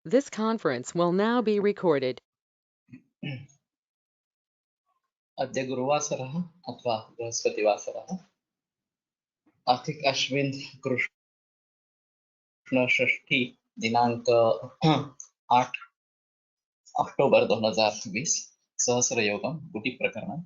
This conference will now be recorded. अद्य गुरुवासरः अथवा बृहस्पतिवासरः आर्थिक अश्विन कृष्ण षष्ठी दिनांक 8 अक्टोबर 2020 सहस्रयोगम गुटि प्रकरण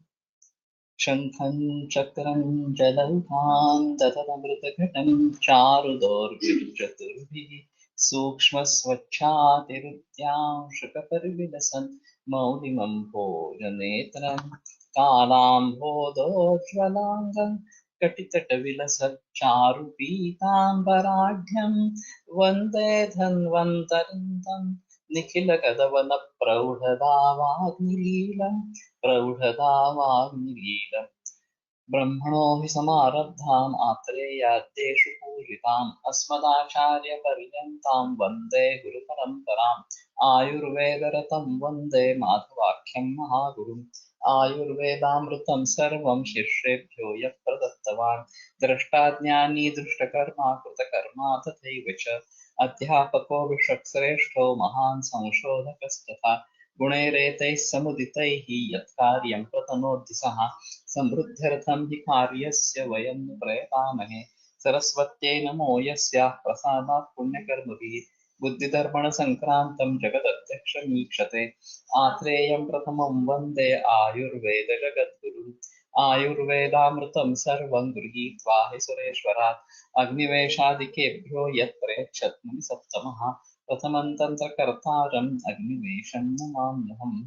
शंखं चक्रं जलौघां दधमृतघटं चारुदौर्भिर्चतुर्भिः सूक्ष्मस्वच्छातिरुद्यां शुकपरिविलसन् मौलिमं भोजनेत्रं कालाम्भोदोज्ज्वलाङ्गं कटितटविलसच्चारुपीताम्बराढ्यं वन्दे धन्वन्तरिन्दं निखिलगगवलप्रौढदावाग्निलीलम् प्रौढदावाग्निलीलम् ब्रह्मणो हि समारब्धाम् आत्रेयाद्येषु पूजिताम् अस्मदाचार्यपर्यन्तां वन्दे गुरुपरम्पराम् आयुर्वेदरतं वन्दे माधवाख्यं महागुरुम् आयुर्वेदामृतं सर्वं शिष्येभ्यो यः प्रदत्तवान् द्रष्टाज्ञानी दृष्टकर्मा कृतकर्मा तथैव च अध्यापको विषक्श्रेष्ठो महान् संशोधकस्तथा गुणैरेतैः समुदितैः यत्कार्यं प्रतनोति सः समृद्ध्यर्थं हि कार्यस्य वयं प्रयतामहे सरस्वत्यै नमो यस्याः प्रसादात् पुण्यकर्मभिः बुद्धिदर्पणसङ्क्रान्तं जगदध्यक्षमीक्षते आत्रेयं प्रथमं वन्दे आयुर्वेदजगद्गुरुम् आयुर्वेदामृतं सर्वं गृहीत्वा हि सुरेश्वरात् अग्निवेशादिकेभ्यो यत् प्रयच्छत् सप्तमः प्रथमं तन्त्रकर्तारम् अग्निवेशं नमाम्यहम्।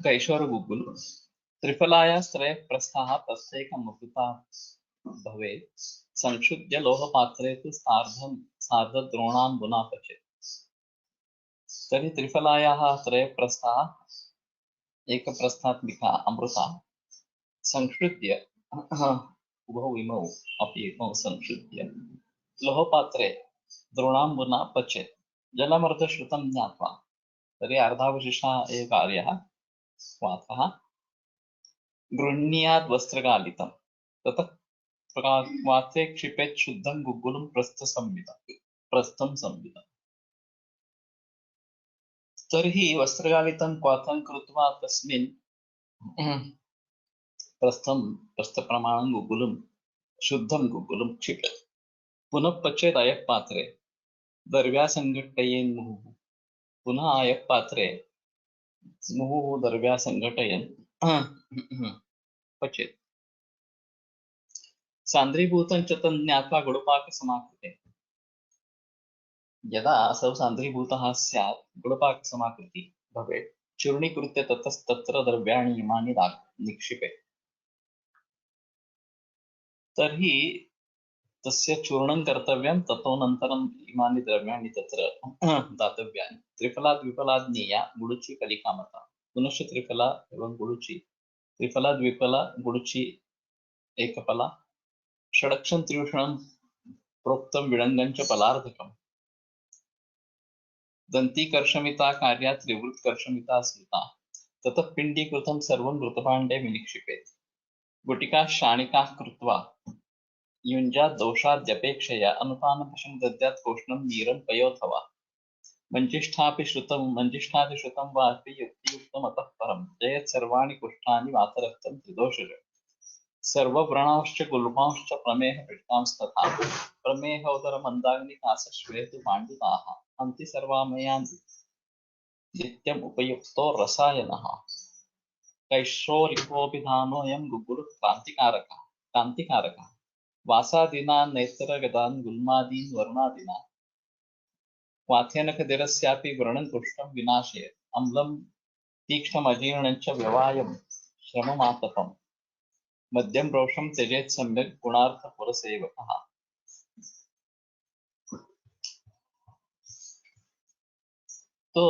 कैशोर गुग्गुल त्रिफलायास्त्रयः प्रस्थाः प्रत्येकमृता भवेत् संक्षुद्य लोहपात्रे तु सार्धद्रोणाम्बुना पचेत्। तर्हि त्रिफलायाः त्रयः प्रस्थाः एकप्रस्थात्मिका अमृता संक्षुद्य उभौ इमौ अपि इमौ संक्षुद्य लोहपात्रे द्रोणाम्बुना पचेत् जलमर्धश्रुतं ज्ञात्वा तर्हि अर्धावशिष्टः एव कार्यः स्वाथः गृह्णीयात् वस्त्रगालितं ततः वाते क्षिपेत् शुद्धं गुग्गुलं प्रस्थं संविदम्। तर्हि वस्त्रगालितं क्वाथं कृत्वा तस्मिन् प्रस्थप्रमाणं गुग्गुलं शुद्धं गुग्गुलं क्षिपेत्। पुनः पचेत् अयः पात्रे दर्व्यासङ्घट्टयेन् मुहुः। पुनः अयः पात्रे मुहुः दर्व्यासङ्घटयन् पचेत्। सान्द्रीभूतं च तन् ज्ञात्वा गुडपाकसमाकृते यदा असौ सान्द्रीभूतः स्यात् गुडपाकसमाकृतिः भवेत् चूर्णीकृत्य ततस्तत्र द्रव्याणि इमानि निक्षिपेत्। तर्हि तस्य चूर्णं कर्तव्यं ततोऽनन्तरम् इमानि द्रव्याणि तत्र दातव्यानि। त्रिफला द्विफला ज्ञेया गुडुचि कलिकामता पुनश्च त्रिफला एवं गुडुचि त्रिफला द्विफला गुडुचि एकफला षडक्षं त्रिभुषणं प्रोक्तं विडङ्गं च फलार्धकम् दन्तीकर्षमिता कार्या त्रिवृत्कर्षमिता स्मृता ततः पिण्डीकृतं सर्वं घृतभाण्डे विनिक्षिपेत्। गुटिकाः शाणिकाः कृत्वा युञ्जात् दोषाद्यपेक्षया अनुपानभशं दद्यात् कोष्णं नीरं पयोऽथवा मञ्जिष्ठादिश्रुतं वापि युक्तियुक्तम् अतः परं जयत् सर्वाणि कुष्ठानि वातरक्तं त्रिदोषजम् सर्वव्रणांश्च गुल्मांश्च प्रमेहपिष्टांस्तथा प्रमेहोदरमन्दाग्निकासश्वेतु पाण्डिताः हन्ति सर्वामयान् नित्यम् उपयुक्तो रसायनः कैश्रोरिकोऽभिधानोऽयं गुग्गुलः क्रान्तिकारकः वासादीनां नेत्रगतान् गुल्मादीन् वर्णादीनां क्वाथेन खदिरस्यापि व्रणं कुष्ठं विनाशयेत् अम्लं तीक्ष्णमजीर्णं च व्यवायं श्रममातपम् मद्यं रोषं त्यजेत् सम्यक् गुणार्थपुरसेवकः। तो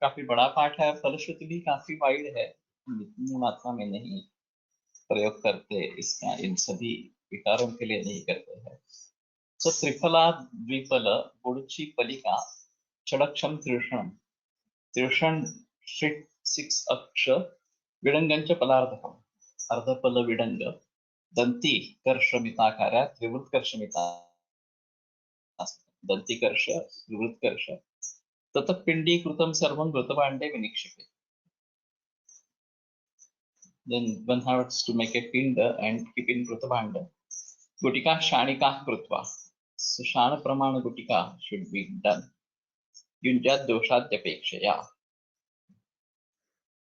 काफी बड़ा पाठ है, फलश्रुति भी काफी वाइड है, इतनी मात्रा में नहीं प्रयोग करते इसका, इन सभी विकारों के लिए नहीं करते हैं। तो त्रिफला द्विफल गुड़ची पलिका षडक्षम त्रिषणम. त्रिषण 6 अक्ष विडंगंच पलार्धकम. अर्धपल विडंग दंती कर्षमिताकार त्रिवृत्कर्षमिता. दंतिकर्ष विवृत्कर्ष ततः पिंडीकृतं सर्वं घृतभाण्डे विनिक्षिपे. Then one has to make a pinda and keep in घृतभाण्ड. गुटिका शाणिका कृत्वा. So शाण प्रमाण गुटिका should be done. युञ्जात् दोषाद्यपेक्षया.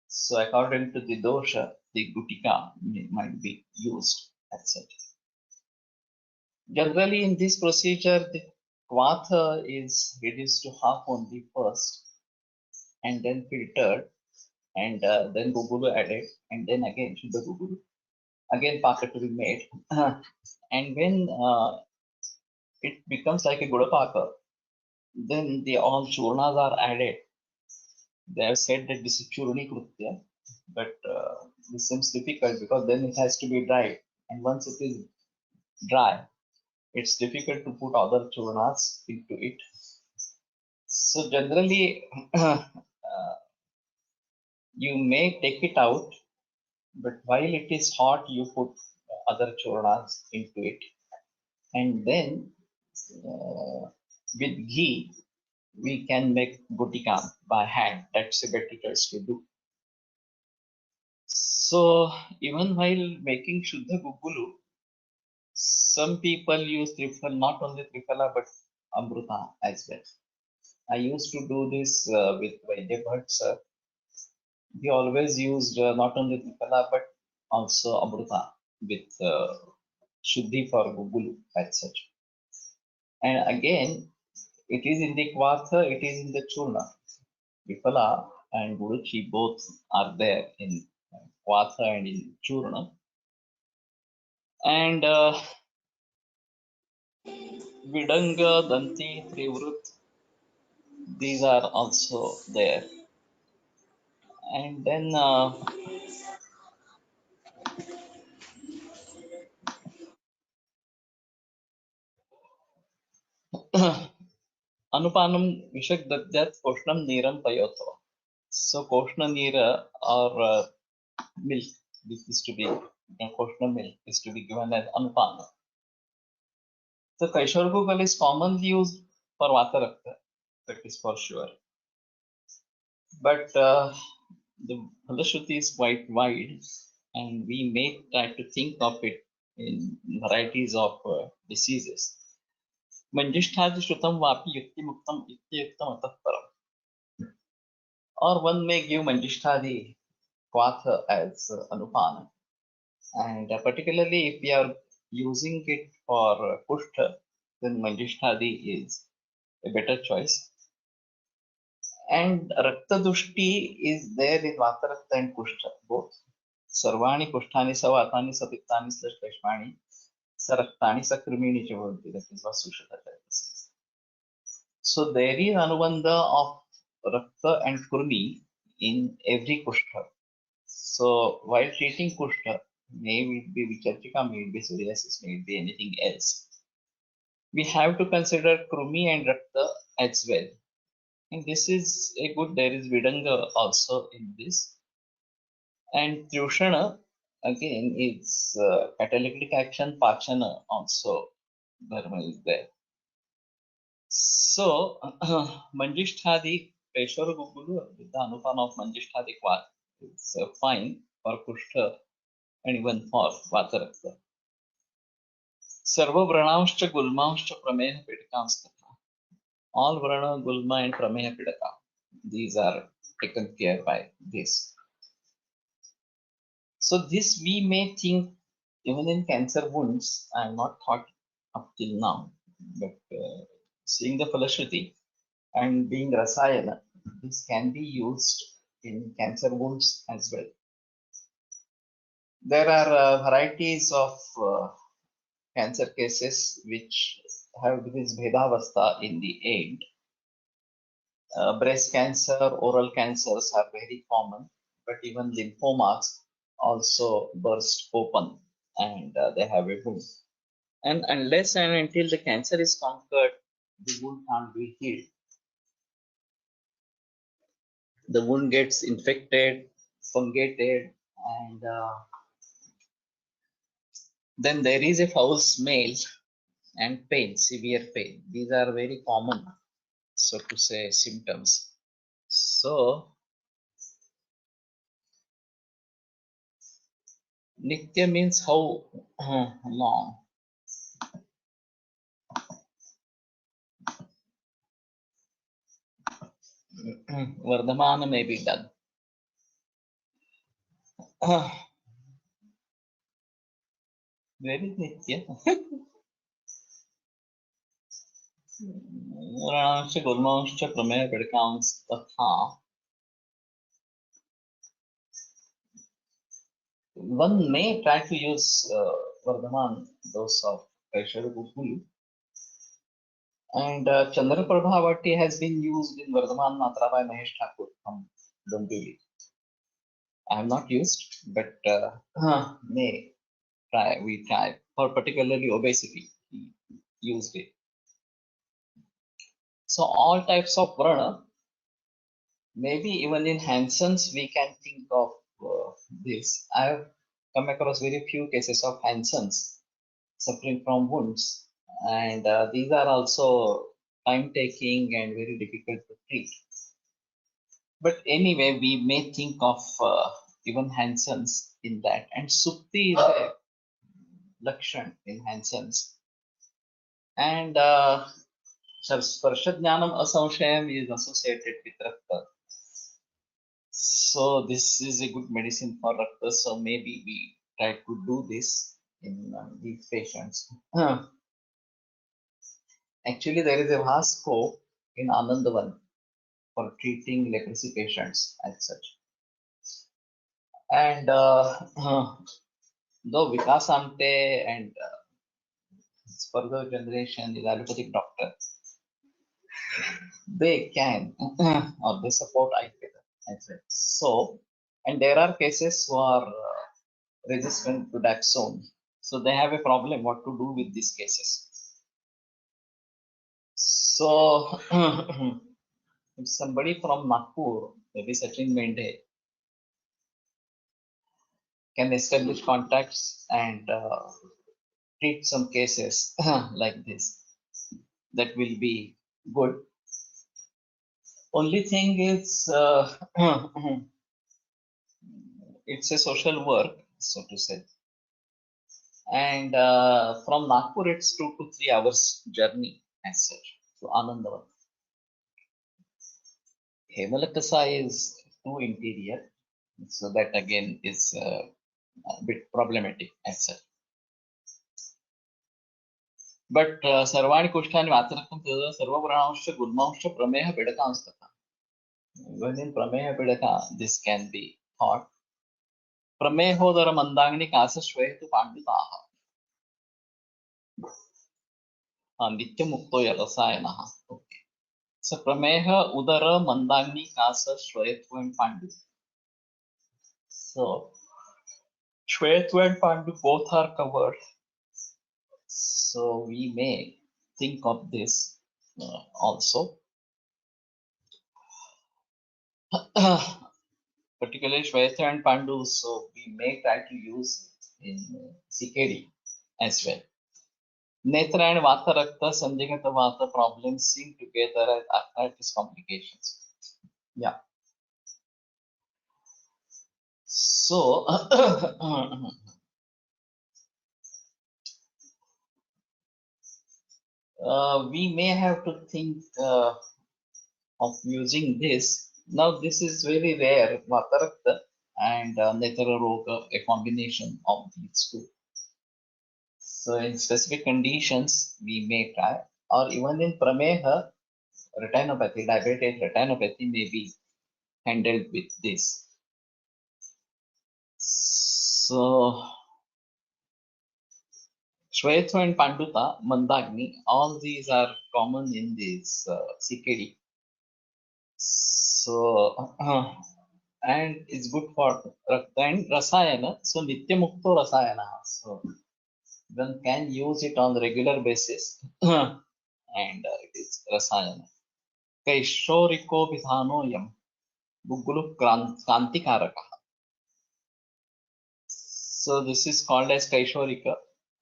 So according to the dosha, the gutika might be used as such. Generally in this procedure, the kvatha is reduced to half only first and then filtered, and then gugulu added, and then again shuddha gugulu, again paka to be made. And when it becomes like a gudapaka, then the all churnas are added. They have said that this is churni krutya, but this seems difficult because then it has to be dried, and once it is dry, it's difficult to put other churnas into it. So generally, you may take it out, but while it is hot, you put other churnas into it, and then with ghee we can make gutika by hand. That's a better choice to do. So even while making shuddha gugulu, some people use triphala, not only triphala but amruta as well. I used to do this with Vaidya Bhatt sir. He always used not only triphala but also amruta with shuddhi for gugulu as such. And again, it is in the kvatha, it is in the churna. Triphala and guruchi both are there in kvatha and in churna. And vidanga, danti, trivrut, these are also there. And then anupanam vishak dadyat koshnam neeram payotava. So koshna neera or milk, this is to be, koshna milk is to be given as anupana. So Kaishar Gugul is commonly used for Vata Rakta, that is for sure. But the Phalashruti is quite wide, and we may try to think of it in varieties of diseases. Manjisthadi Shrutam Vapi Yukti Muktam Ityuktam Atah Param. Or one may give Manjisthadi Kvatha as Anupana. And particularly if we are using it for Kushtha, then Manjisthadi is a better choice. And Rakta Dushti is there in Vata Rakta and Kushtha both. Sarvani Kushtani Savatani Sapittani / Kashmani Saraktani Sakrimini Chavanti. That is what Sushatacharya says. So there is Anubandha of Rakta and Kurmi in every Kushtha. So while treating Kushtha, may it be Vicharchika, may it be psoriasis, may it be anything else, we have to consider Krumi and Rakta as well. And this is a good, there is Vidanga also in this. And Tryushana again is catalytic action, Pachana also, Dharma is there. So Manjisthadi, Peshwara Gugulu with the Anupana of Manjisthadi Kvat is fine for Kushtha and even for Vatarakta. Sarva Vrananscha Gulmanscha Prameha Pidakansthata. All Vrana, Gulma and Prameha Pidaka. These are taken care by this. So this we may think even in cancer wounds, I am not thought up till now, but seeing the Phalashruti and being Rasayana, this can be used in cancer wounds as well. There are varieties of cancer cases which have this Bhedavastha in the end. Breast cancer, oral cancers are very common, but even lymphomas also burst open and they have a wound. And unless and until the cancer is conquered, the wound can't be healed. the wound gets infected, fungated, and then there is a foul smell and pain, severe pain. These are very common, so to say, symptoms. So Nitya means how long? Vardhamana may be done. Where is Nitya? Ransh, Gulmansh, Prameya, Pedicans, Tatha. One may try to use Vardhaman dose of Kaishara Gupuli. And Chandra Prabhavati has been used in Vardhaman Matra by Mahesh Thakur from Dombivli. I have not used, but may try. We try for particularly obesity. He used it. So all types of Vrana, maybe even in Hansen's we can think of this. I have come across very few cases of Hansen's suffering from wounds, and these are also time taking and very difficult to treat. But anyway, we may think of even Hansen's in that, and Supti is a Lakshan in Hansen's. And Sparshajnanam Asamshayam is associated with Rakta. So this is a good medicine for Rakta. So maybe we try to do this in these patients. Actually, there is a vast scope in Anandavan for treating leprosy patients as such. And though Vikas Amte and his further generation is allopathic doctor, they can or they support Ayurveda as well. So, and there are cases who are resistant to Dapsone. So they have a problem what to do with these cases. So if somebody from Nagpur, maybe Sachin Mende, can establish contacts and treat some cases like this, that will be good. Only thing is, it's a social work, so to say. And from Nagpur, it's 2 to 3 hours journey as such to Anandavan. Hemalakasa is too interior, so that again is a bit problematic as such. But Sarvani Kushtani Vatrakam Sarva Pranamsha Gulmamsha Prameha Pedaka. When in Prameha Pedaka, this can be thought. Pramehodara Mandangni Kasa Shwetu Panditaha. Nitya Mukto Yalasayanaha. Okay. So Prameha Udara Mandangni Kasa Shwetu and Pandu. So Shwetu and Pandu both are covered. So we may think of this also. Particularly Shweta and Pandu, so we may try to use in CKD as well. Netra and Vata Rakta, Sandhigata Vata problems seen together as arthritis complications. Yeah. So, we may have to think of using this. Now, this is very rare, Vata Rakta and Netra Roga, a combination of these two. So in specific conditions, we may try, or even in Prameha, retinopathy, diabetic retinopathy may be handled with this. So Shweta and Panduta, Mandagni, all these are common in this CKD. So, and it's good for Rakta and Rasayana. So Nitya Mukto Rasayana. So one can use it on a regular basis and it is Rasayana. Kaishoriko Vidhanoyam. Gugulu Kantikaraka. So this is called as Kaishorika,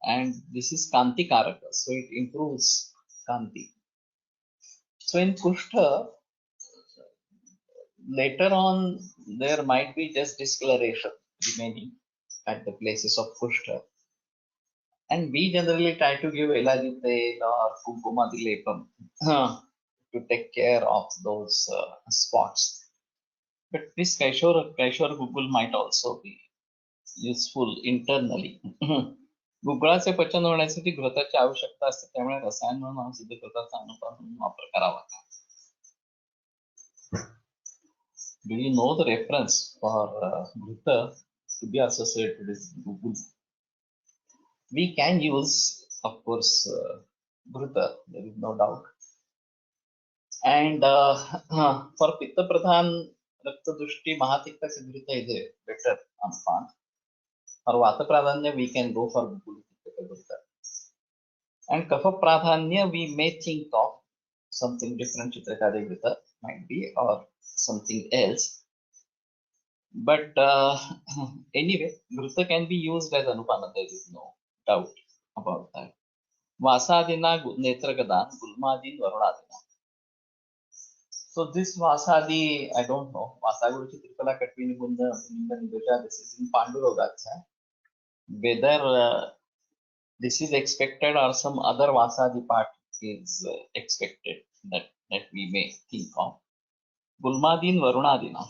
and this is Kantikaraka. So it improves Kanti. So in Kushta, later on, there might be just discoloration remaining at the places of Kushta. And we generally try to give Elajite or Kumkumadilekam to take care of those spots. But this Kaishora Google might also be useful internally. गुगळाचे पचन होण्यासाठी घृताची आवश्यकता असते, त्यामुळे रसायन म्हणून सिद्ध घृताचा अनुपात म्हणून वापर करावा. Do you know the reference for Ghrita to be associated with Google? We can use, of course, Ghrita, there is no doubt. And for Pitta Pradhan, Rakta Dushti, Mahatikta Siddhita is a better Anupan. For Vata Pradhanya, we can go for Google. And Kapha Pradhanya, we may think of something different, Chitrakari Grita might be, or something else. But anyway, Grita can be used as Anupana, there is no doubt about that. Vasadina Netragadan, Gulmadin Varunadina. So this Vasadi, I don't know. Vasaguru Chitrikala Katvini Bunda, this is in Pandurogacha. Whether this is expected or some other Vasadi part is expected that we may think of. Gulmadin Varunadina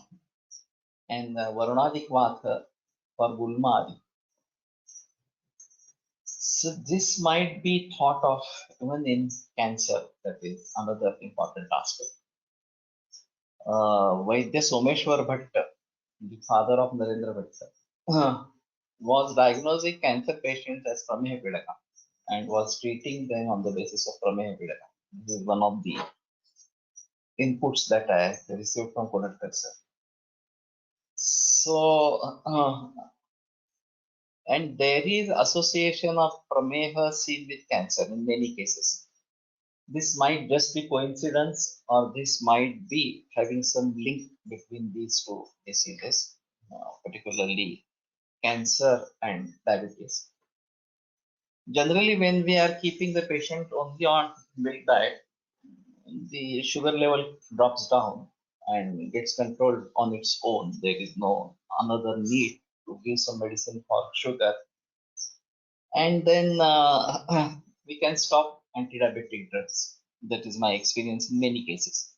and Varunadik Vata for Gulmadi. So this might be thought of even in cancer. That is another important aspect. Vaidya Someshwar Bhatta, the father of Narendra Bhatta, was diagnosing cancer patients as Prameha Pidaka and was treating them on the basis of Prameha Pidaka. This is one of the inputs that I received from Kodatkar sir. So, and there is association of Prameha seen with cancer in many cases. This might just be coincidence, or this might be having some link between these two diseases, particularly cancer and diabetes. Generally, when we are keeping the patient only on milk diet, the sugar level drops down and gets controlled on its own. There is no another need to give some medicine for sugar. And then we can stop anti-diabetic drugs. That is my experience in many cases.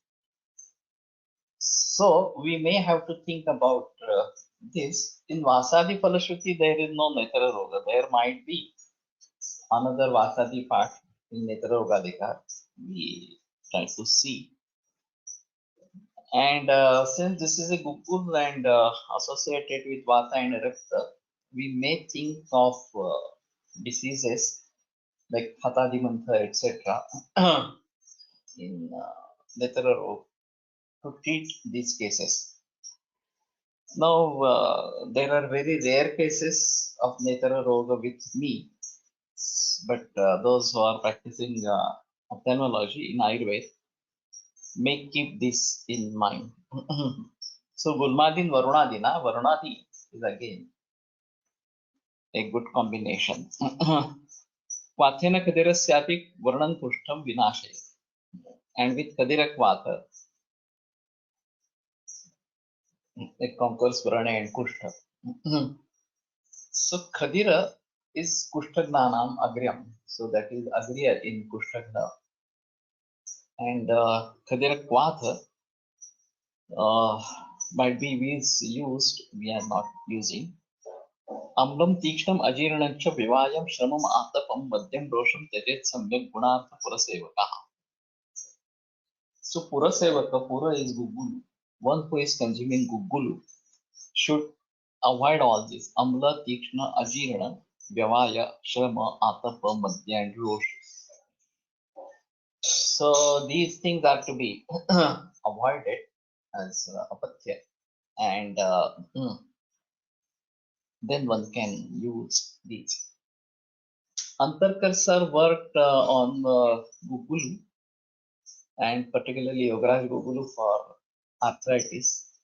So we may have to think about this. In Vasadi Falashruti, there is no Netara Roga. There might be another Vasadi part in Netara Rogadika. We try to see. And since this is a Gukul and associated with Vata and Rakta, we may think of diseases like Hatadimantha, etc. in Netara Roga to treat these cases. Now, there are very rare cases of Netara Roga with me, but those who are practicing ophthalmology in Ayurveda may keep this in mind. So, Gulmadin Varunadina, Varunadi is again a good combination. Vathena Kadirasyatik Varnan Pushtam Vinashay. And with Kadirak Vata, it conquers Varana and Kushta. So Khadira is Kushtagnaanam Agryam. So that is Agriya in Kushtagna. And Khadira Kvata might be used, we are not using. Amlam Tikshnam Ajiranancha Vivayam Shramam Atapam Madhyam Rosham Tejet Samyak Gunartha Purasevaka. So Purasevaka, Pura is Gugulu. One who is consuming Gugulu should avoid all this. Amla, Tikshna, Ajirana, Vyavaya, Shrama, Atapa, Madhya, and Rosh. So these things are to be avoided as apatya. And then one can use these. Antarkar sir worked on Gugulu and particularly Yograj Gugulu for arthritis.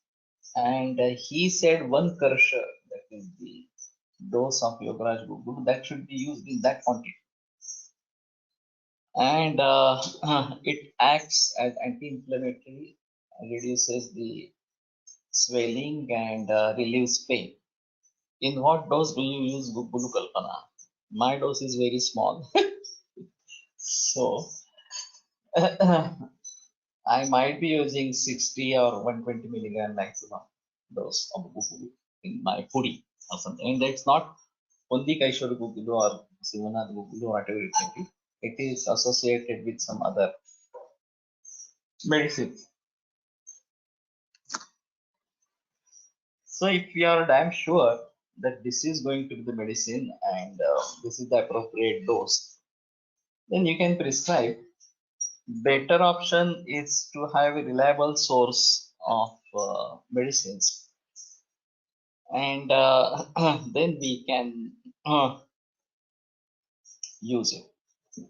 and he said 1 Karsha, that is the dose of Yogaraj Gugulu, that should be used in that quantity. And it acts as anti-inflammatory, reduces the swelling and relieves pain. In what dose do you use Gugulu Kalpana? My dose is very small. So I might be using 60 or 120 milligram maximum dose of Gugulu in my puri or something. And that's not only Kaishwar Gugulu or Sivanath Gugulu or whatever it may be. It is associated with some other medicines. So if you are damn sure that this is going to be the medicine and this is the appropriate dose, then you can prescribe. Better option is to have a reliable source of medicines, and then we can use it.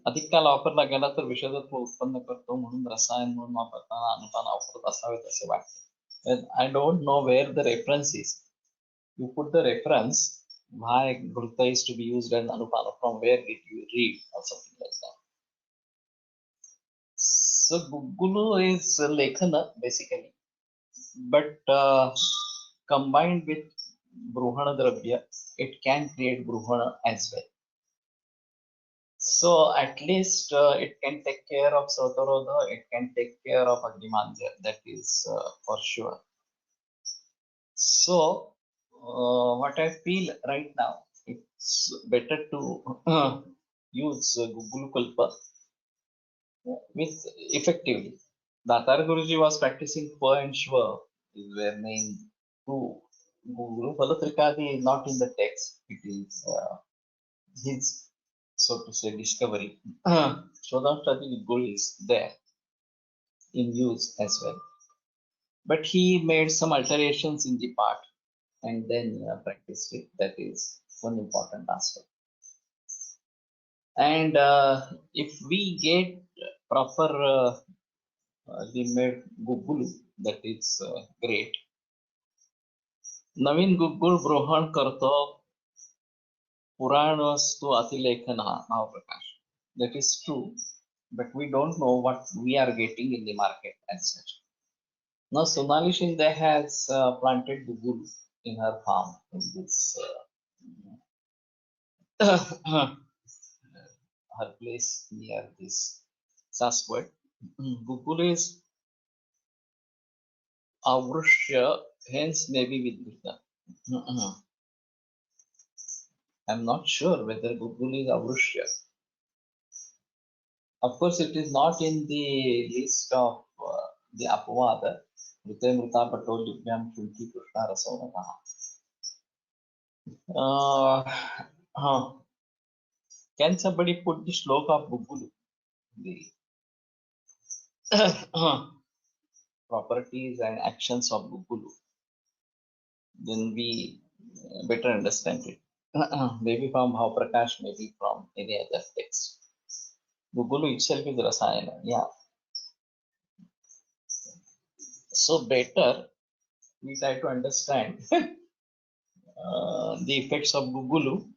अधिक काल वापरला गेला तर विषातत्व उत्पन्न करतो म्हणून रसायन म्हणून वापरताना अनुपान वापरत असावेत असे वाटते. I don't know where the reference is. You put the reference why Ghruta is to be used as Anupana. From where did you read or something like that? So Gugulu is Lekhana basically, but combined with Bruhana Dravya, it can create Bruhana as well. So at least it can take care of Sotarodha, it can take care of Agnimanjar, that is for sure. So what I feel right now, it's better to use Gugulu Kalpa with effectively. Datar Guruji was practicing Pa and Shva, were named two. Guru Balatrikadi is not in the text, it is his, so to say, discovery. Shodamshtati Guru is there in use as well. But he made some alterations in the part and then practiced it. That is one important aspect. And if we get proper the made Gugulu, that is great. नवीन गुगुळ ग्रहण करतो पुराण वस्तु अतिलेखन Mahaprakash. That is true, but we don't know what we are getting in the market as such. Now Sonali Shinde has planted Gugul in her farm in this her place near this Sasquatch. Gugul is Avrushya, hence maybe with Buddha. I'm not sure whether Gugul is Avrushya. Of course, it is not in the list of the Apavada. Mrute Mruta Patolibyam Shunki Krishna Rasonataha. Can somebody put the shloka of Gugulu? The properties and actions of Gugulu. Then we better understand it. Maybe from Mahaprakash, maybe from any other text. Gugulu itself is Rasayana, yeah. So better we try to understand the effects of Gugulu.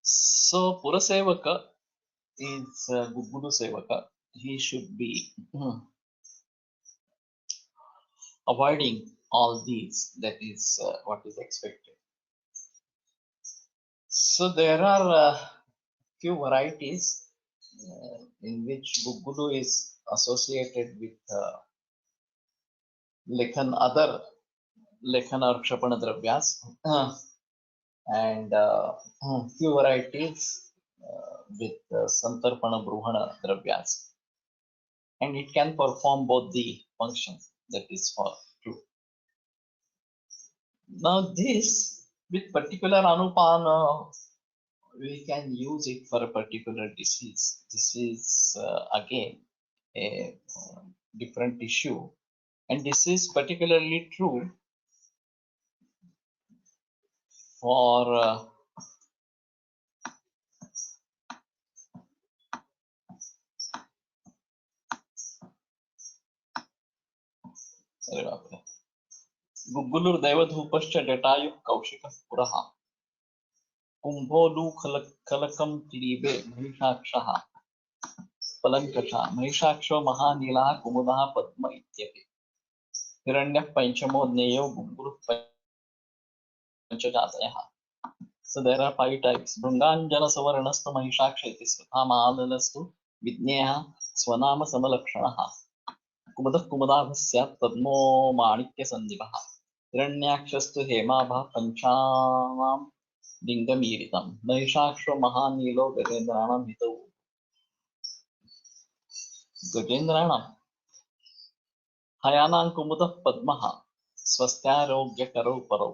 So Purasevaka is Gugulu Sevaka. He should be avoiding all these. That is what is expected. So there are few varieties in which Gugulu is associated with other Lekhana or Kshapana Dravyas, and few varieties with Santarpana Bruhana Dravyas. And it can perform both the functions, that is for true. Now this, with particular Anupana, we can use it for a particular disease. This is again a different issue, and this is particularly true for अरे बापरे. गुग्गुलुर्देवधूपश्च जटायुः कौशिकः पुरः कुम्भोलूखलकं क्लीबे महिषाक्षः पलङ्कषः महिषाक्षो महानीलः कुमुदः पद्म इत्यपि हिरण्यः पञ्चमो ज्ञेयो गुग्गुलुः पञ्चजातयः. So there are 5 types. भृङ्गाञ्जनसवर्णस्तु महिषाक्ष इति स्वधामादलस्तु विज्ञेयः स्वनाम समलक्षणः कुमुदः कुमुदाभः स्यात् पद्मो माणिक्यसन्दीपः हिरण्याक्षस्तु हेमाभः पञ्चानां लिङ्गमीरितं महिषाक्षो महानीलो गजेन्द्राणां हितौ. गजेन्द्राणां हयानां कुमुदः पद्मः स्वस्त्यारोग्यकरौ परौ.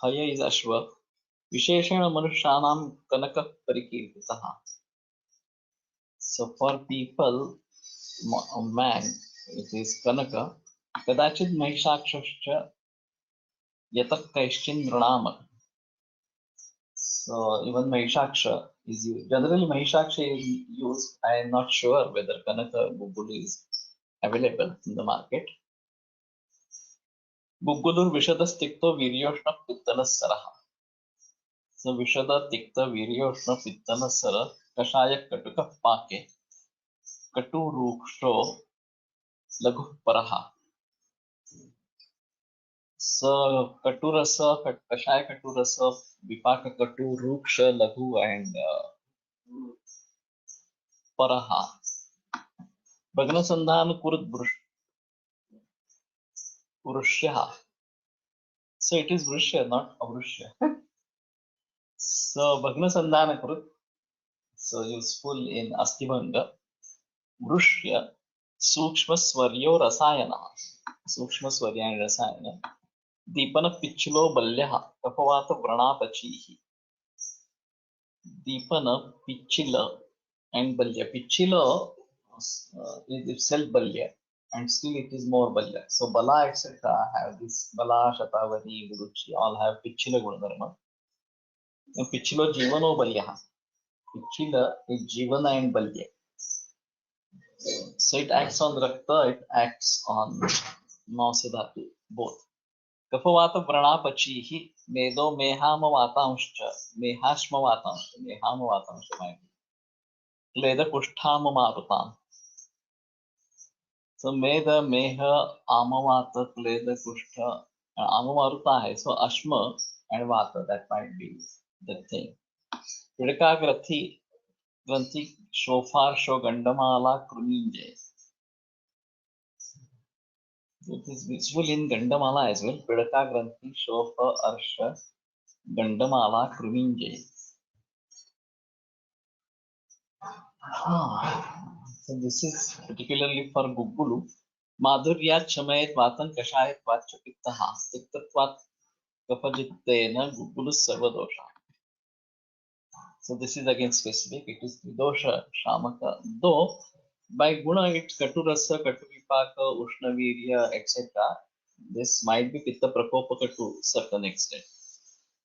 हय is अश्व विशेषेण मनुष्याणां कनकः परिकीर्तितः. So for people, man, it is Kanaka. कदाचित् महिषाक्षश्च यतः कैश्चिन् नृणाम. So even Mahishaksha is used. Generally Mahishaksha is used. I am not sure whether Kanaka Guggulu is available in the market. Guggulur Vishadastikto Viryoshna Pittalasarah. So Vishada Tikta Viryoshna Pittalasara Kashaya Katuka Pake Katu Ruksho Lagu Paraha. So Katurasa, Kashaya Katurasa, Vipaka Katu, Ruksha, Lahu and Paraha. Bhagnasandhan Kurat Vrushya. So it is Vrushya, not Avrushya. So Bhagnasandhan Kurat, so useful in Astivanga. Vrushya, Sukshma Swaryo Rasayana. Sukshma Swarya and Rasayana. Deepana Pichilo Balyaha, Kapavata Vranapachihi. Deepana Pichila and Balya. Pichila is itself Balya and still it is more Balya. So Bala etc. have this Bala, Shatavari, Guruchi, all have Pichila Gunadharma. And Pichilo Jivano Balyaha. Pichila is Jivana and Balya. So it acts on Rakta, it acts on Mausadhatu, both. Kapavata Vranapachihi, Medo Mehama Vatamscha, Mehashma Vatamscha, Mehama Vatamscha might be. Kleda Kushtama Marutam. So Meda, Meha, Amavata, Kleda Kushtha, and Amamaruta hai. So Ashma and Vata, that might be the thing. Pidaka Granthi, Shofar, Gandamala, Kruminje. It is visible in Gandamala as well. Pidaka Granthi, Shofa, Arsha, Gandamala, Kruminje. So this is particularly for Guggulu. Madhuryat Shamayat Vatan Kashayat Vacha Pittaha Tiktatvat Kapajittena Guggulu Sarvadosha. So this is again specific. It is Vidosha Shamaka. Though by Guna it's Katurasa, Katuvipaka, Ushnavirya, etc. This might be Pitta Prakopaka to certain extent.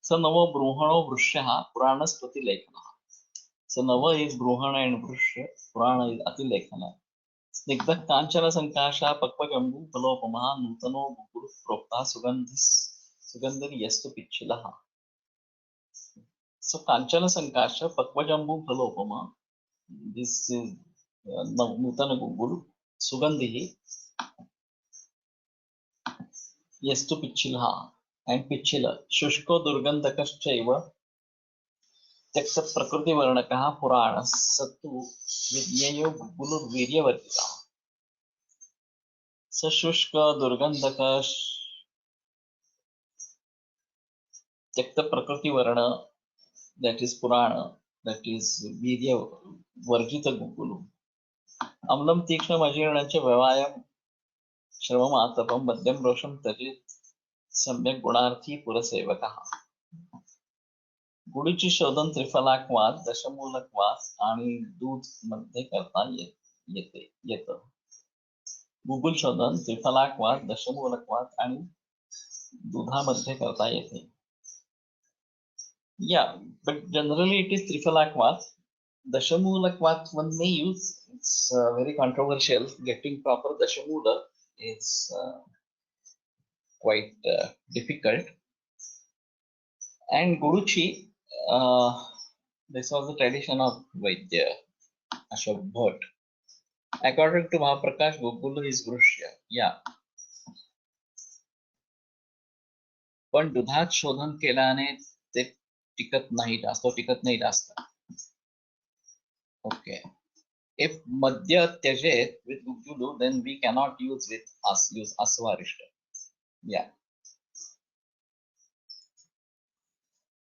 So Nava Bruhano Vrushaha Purana Sprati Lekhana. So Nava is Bruhana and Vrusha, Purana is Ati Lekhana. Snigdha Kanchana Sankasha Pakpagambu Palopamaha Nutano Guguru Prokta Sugandhari Yestu Pichilaha. So Kanchana Sankasha Pakpajambu Palopama. This is Nutana Guguru Sugandhi Yestu Pichilaha and Pichila Shushko Durgandakaschaiva Teksa Prakriti Varnakaha Purana Satu Vidyayo Gugulu Virya Vartita. So Shushka Durgandaka Tekta Prakriti Varna, that is Purana, that is Virya Vargita Gugulu. Amlam Tikshna Majiranacha Vavayam Shravam Atapam Madhyam Rosham Tajit Samyak Gunarthi Purasevakaha. गुडीची शोधन त्रिफलाकवाद दशमूलकवाद आणि दूध मध्ये करता येतं. Google शोधन त्रिफलाकवाद दशमूलकवाद आणि दुधामध्ये करता येते. Yeah, but generally it is त्रिफलाकवाद. Dashamulakvat one may use. It's very controversial. Getting proper Dashamula is quite difficult. And Guruchi, this was the tradition of Vaidya Ashok Bhatt. According to Mahaprakash, Gugulu is Vrushya. Yeah. पण दुधात शोधन केल्याने ते टिकत नाही जास्त, टिकत नाही जास्त. Okay. If madhya tyajet with Gugulu, then we cannot use with us, use asvarishta. Yeah.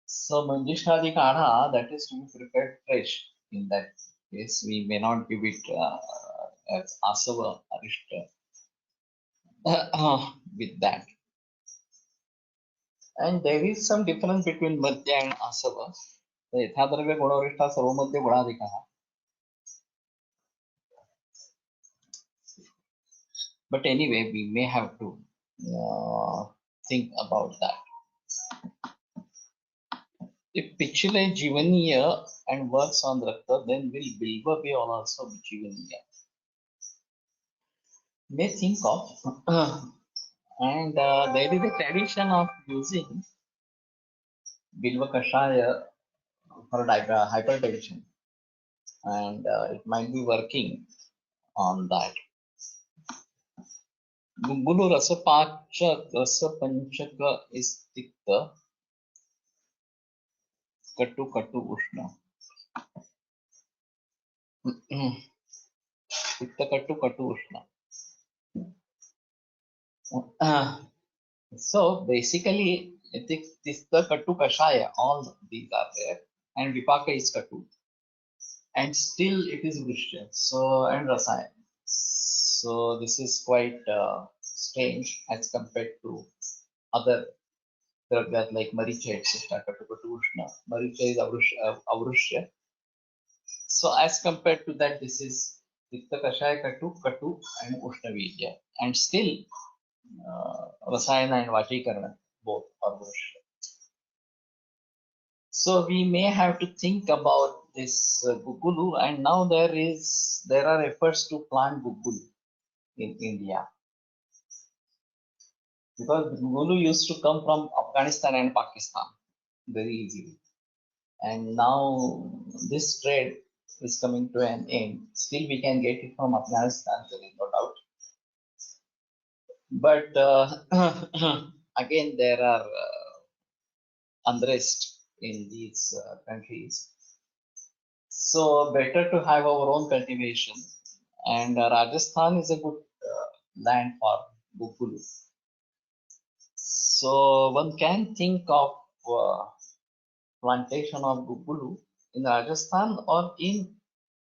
So manjishadi kadha, that is to be prepared fresh. In that case, we may not give it as asava arishta with that. And there is some difference between madhya and asava. यथाद्रव्य गुणवरिष्ठा सर्वमध्ये गुणाधिकः. But anyway, we may have to think about that. If Pichile Jivaniya and works on Rakta, then will Bilva be also Jivaniya? May think of, and there is a tradition of using Bilva Kashaya for hypertension, and it might be working on that. Gulu Rasapanchaka is Tikta, Katu Ushna. Tikta Katu Ushna. So basically, Tikta Katu Kashaya, all these are there, and Vipaka is Katu. And still it is Vrishya, so, and Rasaya. So this is quite strange as compared to other dragas like Maricha, etc. Maricha is Avrushya. So as compared to that, this is Tikta Kashaya Katu and Ushnavirya. And still Rasayana and Vachikarana both are Vrishya. So we may have to think about this Gugulu, and now there are efforts to plant Gugulu in India, because Gugulu used to come from Afghanistan and Pakistan very easily, and now this trade is coming to an end. Still we can get it from Afghanistan, there is no doubt, but again there are unrest in these countries. So better to have our own cultivation, and Rajasthan is a good land for Gugulu. So one can think of plantation of Gugulu in Rajasthan or in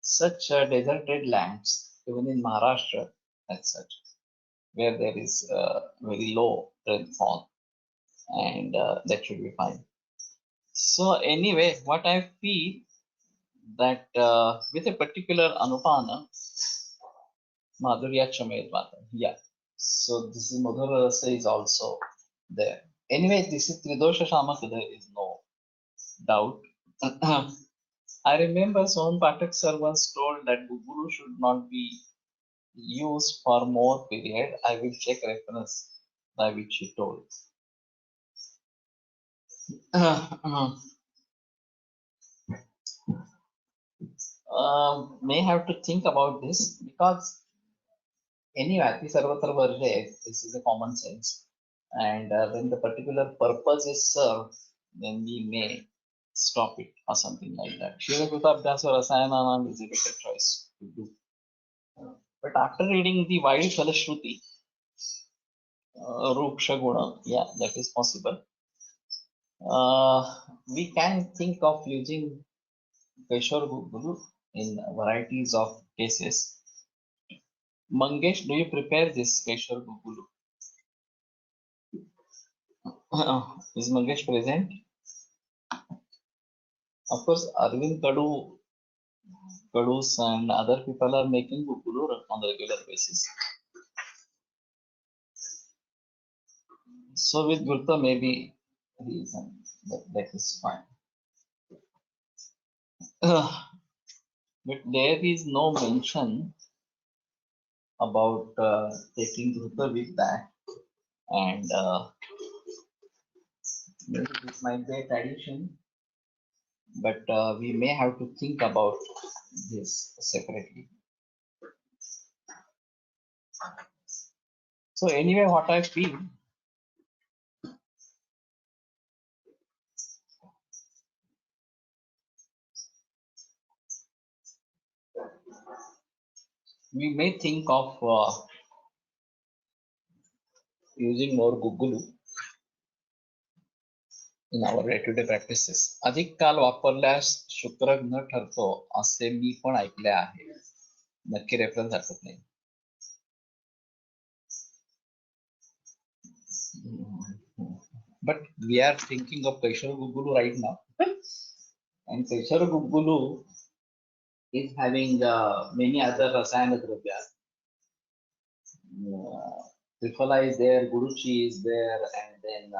such deserted lands, even in Maharashtra as such, where there is very low rainfall, and that should be fine. So anyway, what I feel that with a particular Anupana, Madhurya Chamed Mata. Yeah. So this is Madhura Rasa is also there. Anyway, this is Tridosha Shamaka, there is no doubt. I remember Sohan Pathak sir once told that Gugulu should not be used for more period. I will check reference by which he told. May have to think about this, because anyway, Ati Sarvatra Varjay, this is a common sense. And when the particular purpose is served, then we may stop it or something like that. Shirakruta Abhyasa Rasayananam is a better choice to do. But after reading the Vaidhi Falashruti, Ruksha Guna, yeah, that is possible. We can think of using Keshwar Guru in varieties of cases. Mangesh, do you prepare this Keshwar Gugulu? Is Mangesh present? Of course, Arvind Kadus and other people are making Gugulu on a regular basis. So with Gurta, maybe reason that is fine. But there is no mention about taking Dhruta with that, and maybe this might be a tradition, but we may have to think about this separately. So anyway, what I feel, we may think of using more Google in our day-to-day practices. अधिक काल वापरल्यास शुक्रघ्न ठरतो असे मी पण ऐकले आहे. नक्की reference हरकत नाही. But we are thinking of Kaishar Gugulu right now. And Kaishar Gugulu is having many other rasayana dravyas. Triphala is there, Guruchi is there, and then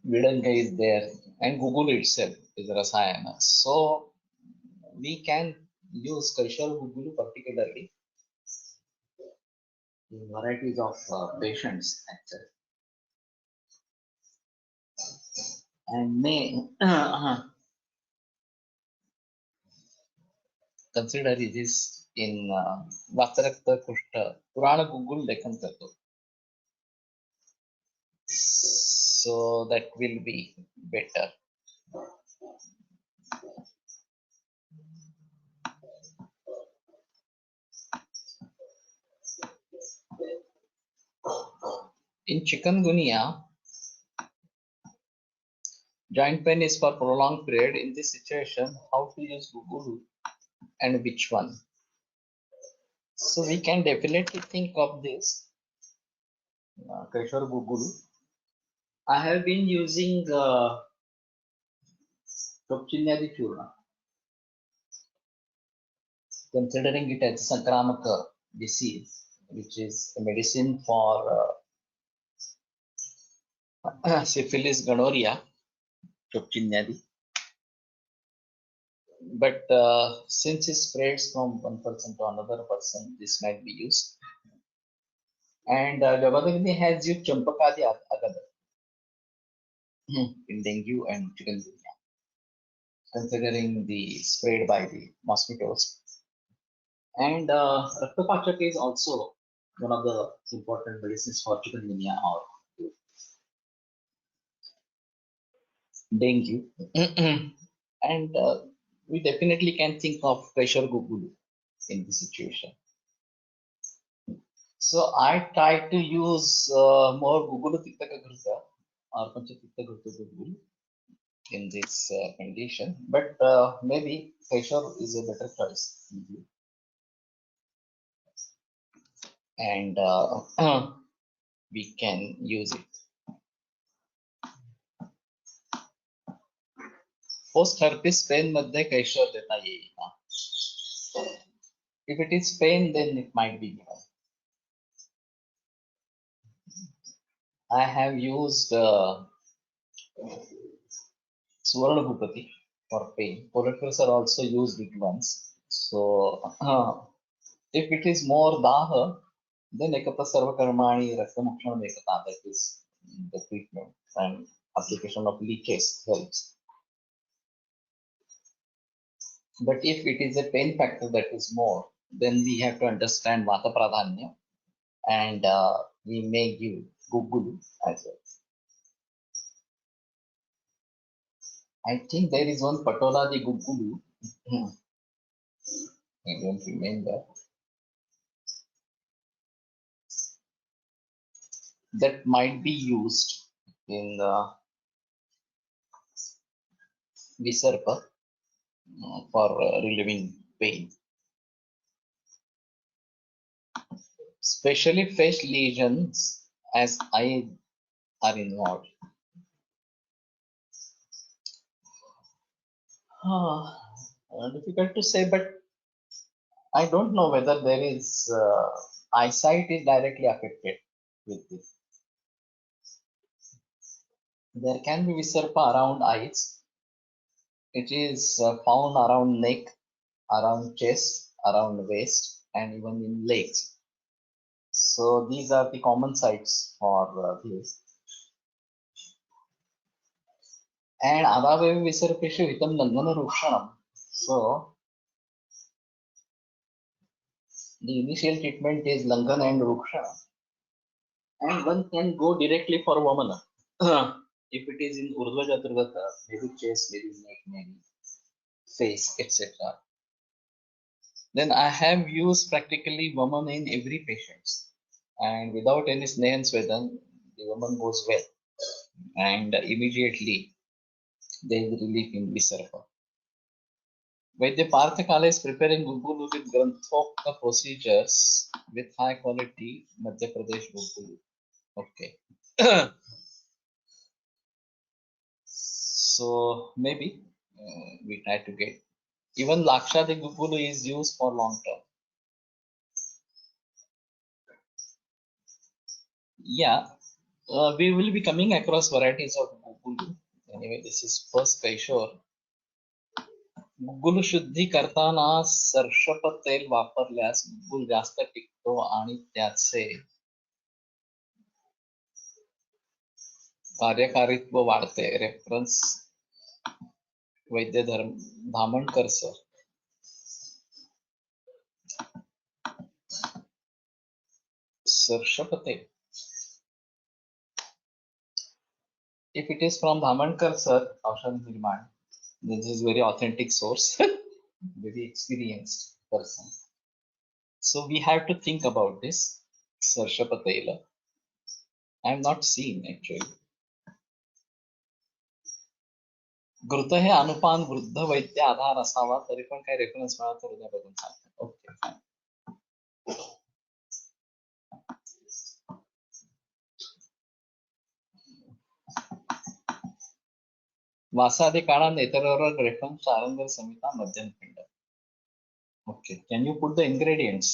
Vidanga is there, and Gugulu itself is rasayana. So we can use Kaishar Gugulu particularly in varieties of patients actually. And may consider this in Vasarakta Kushta, Purana Gugul Lekhan Karto. So that will be better. In chikungunya, joint pain is for prolonged period. In this situation, how to use Gugulu and which one? So we can definitely think of this. Kaishar Gugulu. I have been using Chopchinyadi Churna, considering it as a Sankramaka disease, which is a medicine for syphilis, gonorrhea, Chopchinyadi. But since it spreads from one person to another person, this might be used. And Gavadagni has used Champakadi Agada in dengue and chikungunya, considering the spread by the mosquitoes. And Raktapachak is also one of the important medicines for chikungunya or dengue. And we definitely can think of Kaishar Gugulu in this situation. So I try to use more Gugulu Tittaka Gurta or Panchatitta Gurta Gugulu in this condition, but maybe Kaishar is a better choice. And we can use it. Post herpes pain मध्ये Kaishar देता येईल का? If it is pain, then it might be given. I have used Suvarna Bhupati for pain. Polyphers are also used it once. So if it is more daha, then Ekata Sarva Karmani Rastamokshan Ekata, that is the treatment and application of leeches helps. But if it is a pain factor that is more, then we have to understand Vata Pradhanya and we may give Gugulu as well. I think there is one Patola the Gugulu. I don't remember. That might be used in the Visarpa for relieving pain. Especially face lesions as eyes are involved. Difficult to say, but I don't know whether there is eyesight is directly affected with this. There can be Visarpa around eyes. It is found around neck, around chest, around waist and even in legs. So these are the common sites for this. And Adavayu Visarpeshu Hitam Langana Rukshanam. So the initial treatment is Langana and Ruksha. And one can go directly for Vamana. If it is in Urdhva Chaturvata, maybe chest, maybe neck, maybe face, etc. Then I have used practically Vamana in every patient. And without any Sneha and Svedan, the woman goes well. And immediately there is relief in Visarpa. Vaidya Parthakala is preparing Gugulu with Granthokta procedures with high quality Madhya Pradesh Gugulu. Okay. So maybe we try to get. Even Lakshadi Gugulu is used for long term. Yeah, we will be coming across varieties of Gugulu. Anyway, this is first Kaishore. Guggul शुद्धी करताना सर्षप तेल वापरल्यास गुगुल जास्त टिकतो आणि त्याचे कार्यकारित्व वाढते. Reference वैद्य Dhamankar sir. सर्षप तेल. If it is from Dhamankar sir, Aushadh Nirman, this is very authentic source, very experienced person. So we have to think about this. Sarshapa Tela. I have not seen actually. घृत हे अनुपान वृद्ध वैद्य आधार असावा तरी पण काही reference मिळाला तर उद्या बघून सांगते. Okay fine. वासादि काळा नेत्ररोग रेफरन्स आरंगर संहिता मध्यमखंड. Okay, can you put the ingredients?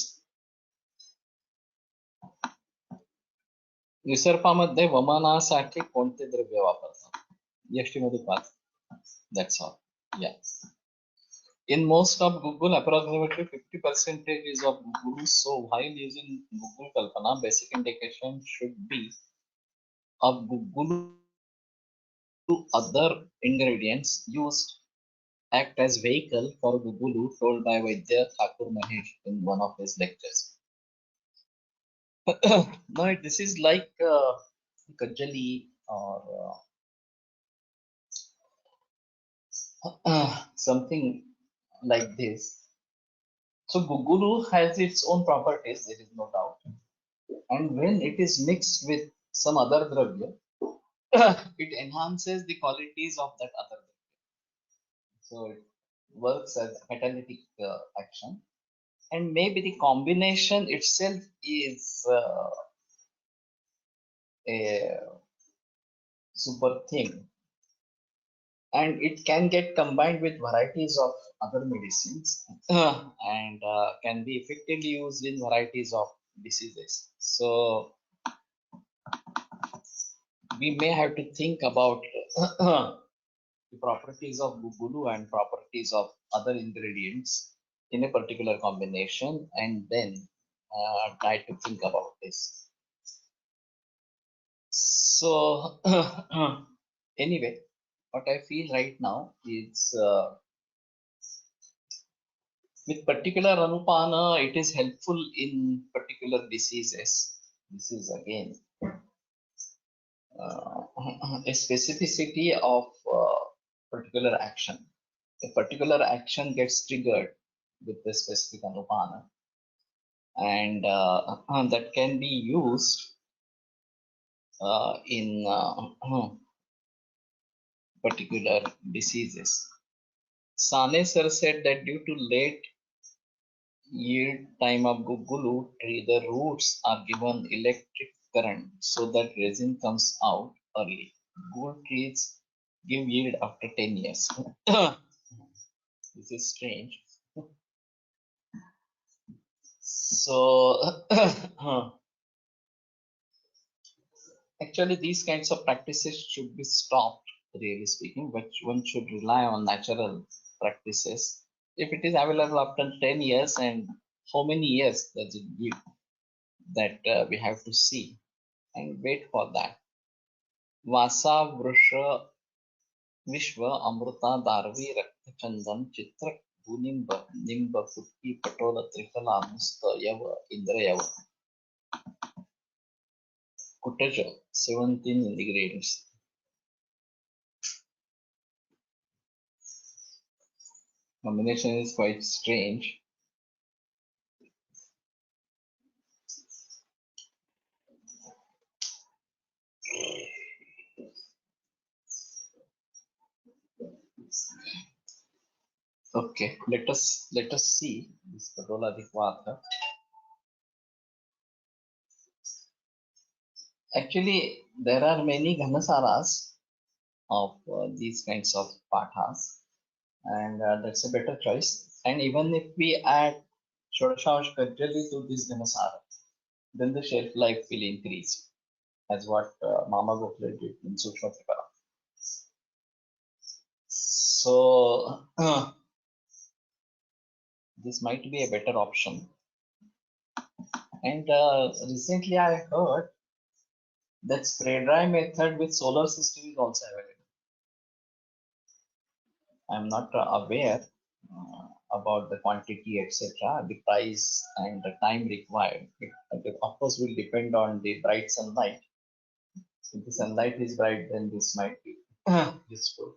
विसर्पामध्ये वमनासाठी कोणते द्रव्य वापरतात? यष्टी मध्ये 5. That's all. Yeah. In most of Google, approximately 50% is of Google. So while using Google Kalpana, basic indication should be of Google to other ingredients used act as vehicle for Google told by Vaidya Thakur Mahesh in one of his lectures. No, this is like Kajali or something like this. So Gugulu has its own properties, there is no doubt. And when it is mixed with some other dravya, it enhances the qualities of that other dravya. So it works as catalytic action. And maybe the combination itself is a super thing. And it can get combined with varieties of other medicines and can be effectively used in varieties of diseases. So we may have to think about the properties of Gugulu and properties of other ingredients in a particular combination and then try to think about this. So anyway, what I feel right now is with particular Anupana, it is helpful in particular diseases. This is again a specificity of particular action. A particular action gets triggered with the specific Anupana, and that can be used in particular diseases. Sane sir said that due to late yield time of Gugulu tree, the roots are given electric current so that resin comes out early. Good trees give yield after 10 years. This is strange. So actually these kinds of practices should be stopped, really speaking, but one should rely on natural practices if it is available after 10 years, and how many years does it give, that we have to see and wait for that. वासा वृष विश्व अमृता दारवी रक्त चंदन चित्र भूनिंब निंब फुटकी पटोल त्रिफला मुस्त यव इंद्रयव कुटज 17 ingredients. Combination is quite strange. Okay, let us see this Patoladikvata. Actually, there are many Ghanasaras of these kinds of pathas, and that's a better choice. And even if we add Shodashash Kajali to this Ghanasara, then the shelf life will increase, as what Mama Gokhale did in Sukshma Tripara. So this might be a better option. And recently I heard that spray dry method with solar system is also available. I'm not aware about the quantity, etc., the price and the time required. It of course will depend on the bright sunlight. If the sunlight is bright, then this might be useful.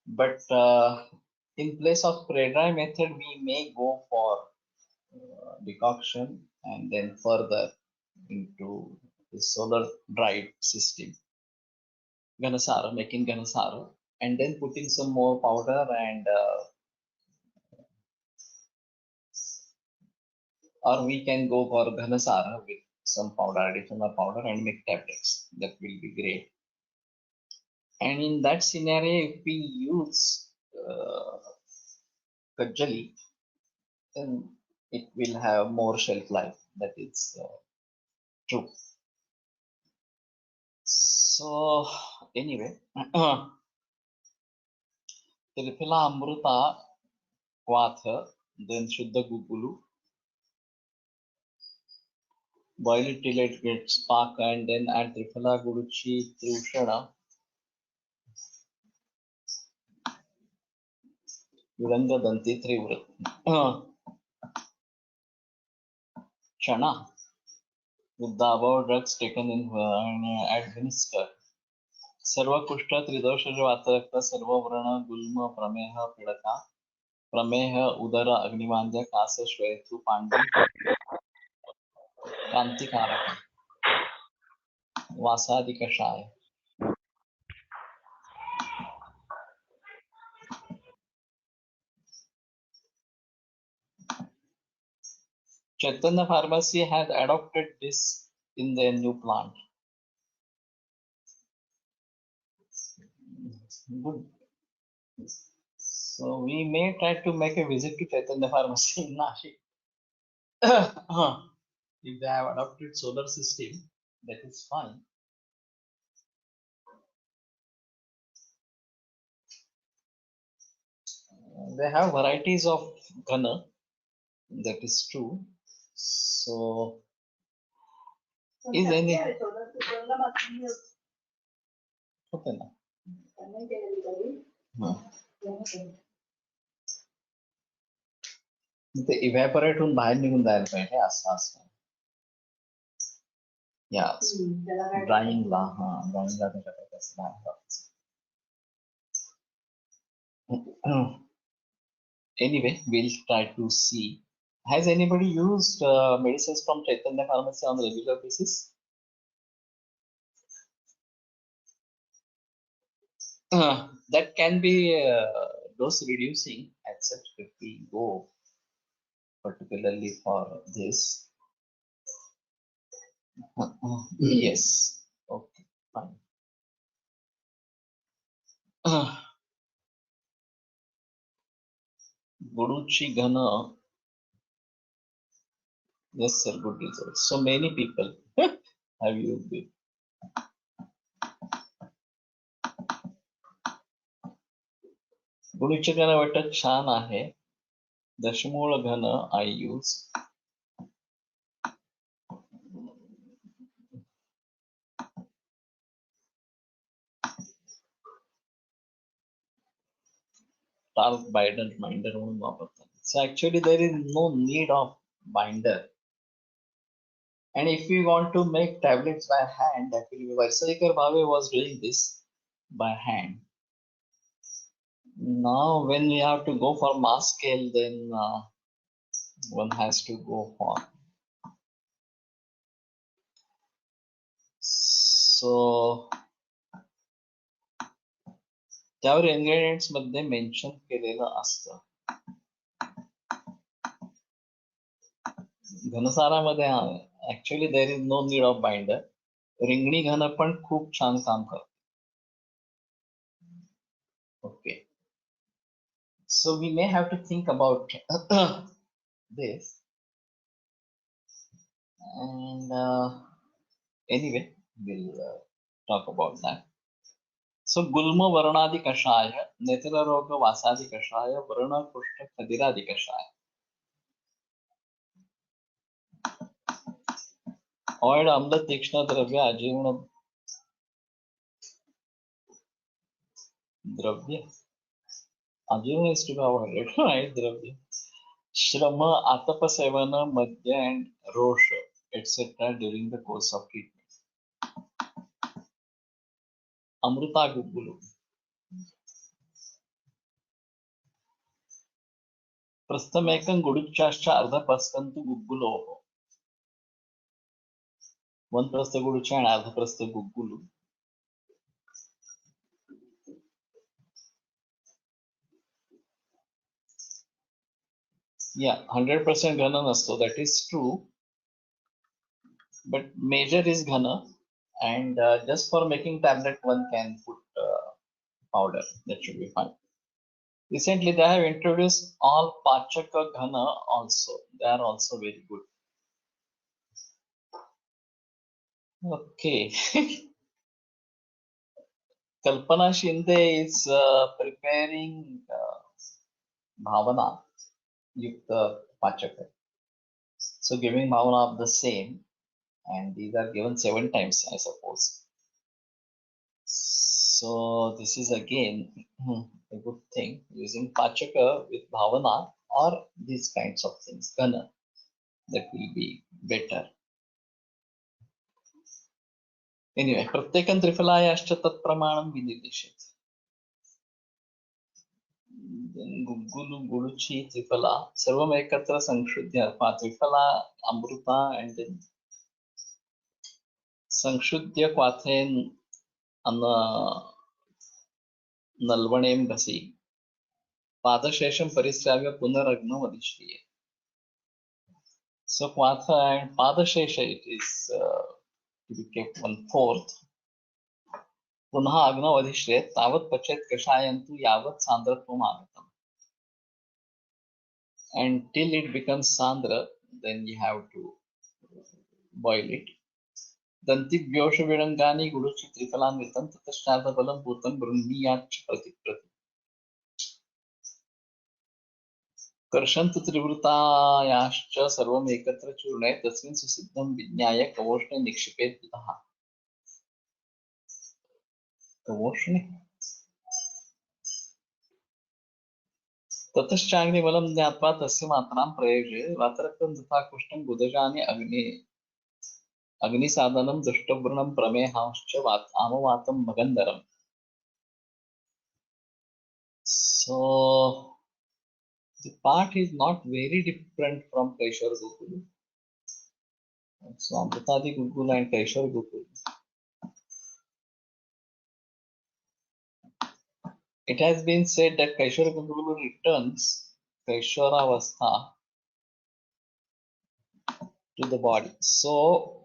But in place of spray dry method, we may go for decoction and then further into the solar dried system, Ganasara, making Ganasara, and then putting some more powder, and or we can go for Ganasara with some powder, additional powder, and make tablets. That will be great. And in that scenario, if we use Kajali, then it will have more shelf life. That is true. So anyway, Tirupila Amruta Kwatha, then Shuddha Gugulu, boil it till it gets spark, and then add Triphala Guruchi Triushana, Viranga Danti Trivrat, Chana, with the above drugs taken in administered. सर्वकुष्ठ त्रिदोष वातरक्त सर्वव्रण गुल्म प्रमेह पीड़का प्रमेह उदर अग्निवांद्य कास श्वेतु पांडु क्रांतिकारक वासादि कषाय. Chaitanya Pharmacy has adopted this in their new plant. Good. So we may try to make a visit to Chaitanya Pharmacy in Nashik. If they have adopted solar system, that is fine. They have varieties of ghana, that is true. So is any होते ना ते evaporate होऊन बाहेर निघून जायला पाहिजे असं असं या ड्राईंगला ड्राईंगला त्याच्याकडे कसं anyway, we'll try to see. Has anybody used medicines from Chaitanya Pharmacy on a regular basis? That can be dose reducing, except if we go particularly for this. Yes. Okay, fine. Guruchi Ghana. Yes, sir, good results. So many people have used it. गुळीचे घन वाटत छान आहे. दशमूळ घन I use. Talc binder म्हणून वापरतात. So actually there is no need of binder. And if we want to make tablets by hand, actually Vaisakar Bhave was doing this by hand. Now when we have to go for mass scale, then one has to go for. So त्यावर ingredients मध्ये mention केलेलं असतं. घनसारामध्ये actually there is no need of binder. रिंगणी घन पण खूप छान काम करते. Okay. So we may have to think about this. And anyway, we'll talk about that. So Gulma Varnadi Kashaya, Netara Roga Vasadi Kashaya, Varna Kushta Kadiradi Kashaya. Oil Amla Tikshna Dravya Ajivna Dravya. Ajivna is to be avoided, right? Dravya. Shrama, Atapa Sevana, Madhya, and Rosh, etc. during the course of treatment. Amruta Gugulu. Prasthamekam Guduchascha Ardha Prasthantu Guggulo. One Prastha Guducha and Ardha Prastha Guggulu. Yeah, 100% Ghana nasto, that is true. But major is Ghana, and just for making tablet, one can put powder. That should be fine. Recently, they have introduced all Pachaka Ghana also. They are also very good. Okay. Kalpana Shinde is preparing Bhavana Yukta Pachaka. So giving Bhavana of the same, and these are given 7 times, I suppose. So this is again a good thing, using Pachaka with Bhavana or these kinds of things, Ghana, that will be better. Anyway, Pratyekam Trifalayaschat tat pramanam vinidishet. Guggulu, Guluchi, Trifala, Sarvam Ekatra Sangshuddhya, Trifala, Amruta, and then Sangshuddhya Kwathen Nalvanem Gasi. Padashesham Parisravya Punaragna Vadishriye. So Kwatha and Padashesha, it is to be kept 1/4. Punha Agna Vadishre, Tavat Pachet Kashayantu Yavat Sandratvam Agatam. And till it becomes Sandra, then you have to boil it. Danti Vyosha Vidangani Guruchi Trifalanvitam Tatashtada Balam Putam Bruniyach Pratiprati. Karshantu Trivruta Sarvam Ekatra Churne Tasmin Susiddham Vinyaya Kavoshne Nikshipet Vitaha. Kavoshne Tatashchagni Valam Nyatva Tasya Matram Prayoje Vatrakam Tata Kushtam Budajani Agni Sadhanam Dushtaburnam Pramehamscha Amavatam Magandaram. So the part is not very different from Kaishar Gokulu. So Amrutadi Gokulu and Kaishar Gokulu. It has been said that Kaishar Gokulu returns Kaisharavastha to the body. So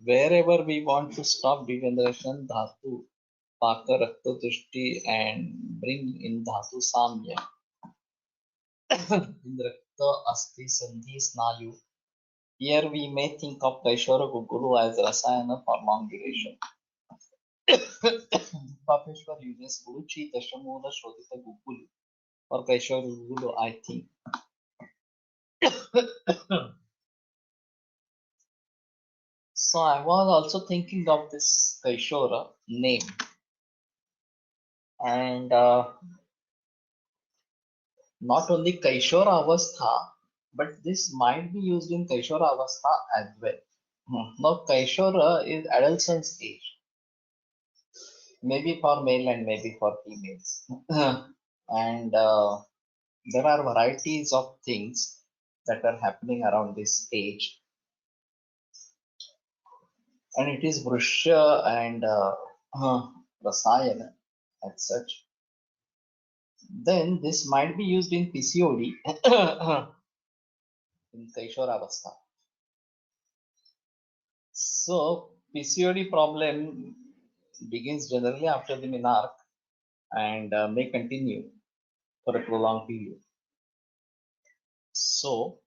wherever we want to stop degeneration, Dhatu, Paka, Rakta, Tushti, and bring in Dhatu Samya. In Rakta, Asti, Sandhi, Snayu. Here we may think of Kaishara Gokulu as Rasayana for long duration. Papeshwar uses Guruchi, Dashamula, Shodhita, Gugulu, or Kaishwar Gugulu, I think. So I was also thinking of this Kaishora name, and not only Kaishora Avastha, but this might be used in Kaishora Avastha as well. Now Kaishora is adolescence age, maybe for male and maybe for females. And there are varieties of things that are happening around this age, and it is Vrishya and Rasayana as such. Then this might be used in PCOD in Kaishoravastha. So PCOD problem begins generally after the menarche and may continue for a prolonged period. So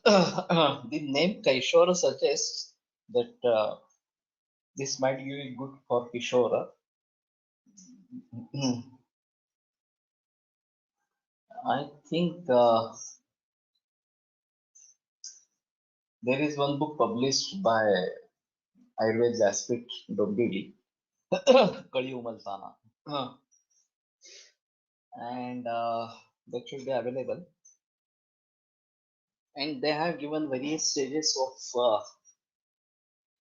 the name Kaishora suggests that this might be good for Kishora. I think there is one book published by Ayurved Jaspit Dombili, Kali Umaltana, and that should be available. And they have given various stages of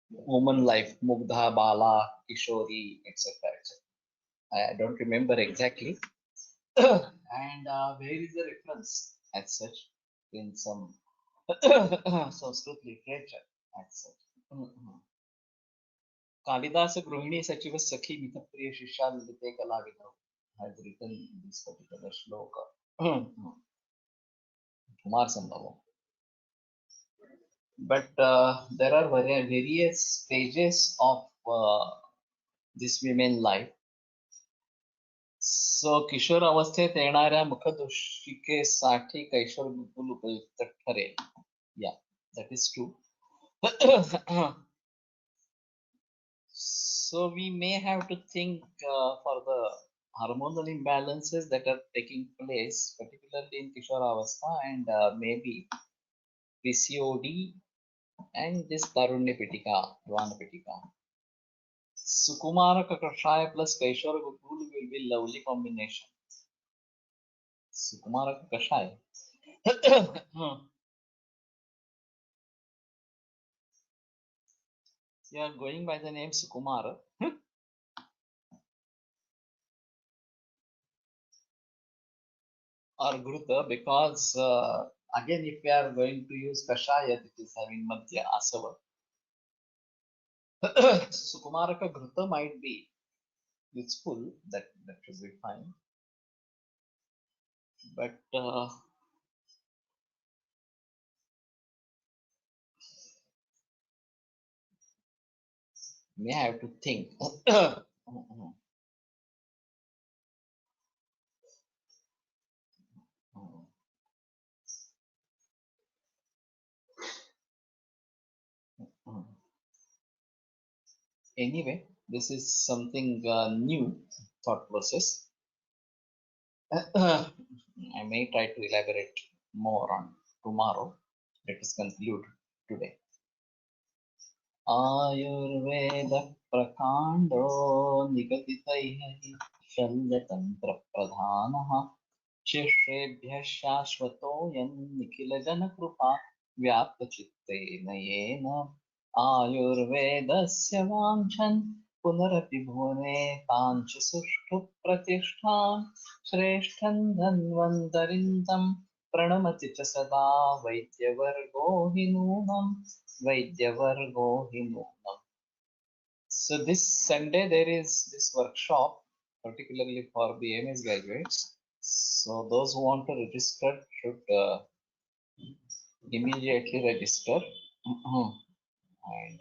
woman life, Mugdha, Bala, Kishori, etc. etc. I don't remember exactly. And where is the reference as such in some Sanskrit literature as such? Kalidas Gruhini Sachiva Sakhi Mitapriya Shisha Lite Kalavidau has written this particular shloka. Kumar Sambhavam. But there are various stages of this women life. So किशोर अवस्थेत येणाऱ्या मुखदुष्टिकेसाठी कैशोर बिलकुल उपयुक्त ठरेल. Yeah, that is true. So we may have to think for the hormonal imbalances that are taking place, particularly in Kishore Avastha and maybe PCOD and this Tarunya Pitika, Yavana Pitika. Sukumara Kashaya plus Kaishora Gugul will be lovely combination. Sukumara Kashaya. You are going by the name Sukumara. Or Gruta because again if we are going to use Kashaya, it is having Madhya Asava. Sukumaraka Gruta might be useful, that should be fine. But may have to think. Anyway, this is something new thought process. I may try to elaborate more on tomorrow. Let us conclude today. Ayurveda प्रकांडो निगदितैः शल्यतन्त्रप्रधानः शिष्येभ्यः शाश्वतोऽयं निखिलजनकृपा व्याप्तचित्तेन येन आयुर्वेदस्य वाञ्छन् पुनरपि भुवने काञ्च सुष्ठु प्रतिष्ठां श्रेष्ठं धन्वन्तरिं तं प्रणमति च सदा वैद्यवर्गो हि नूनम् Vaidyavargo Hinunam. So this Sunday there is this workshop, particularly for BMS graduates. So those who want to register should immediately register. And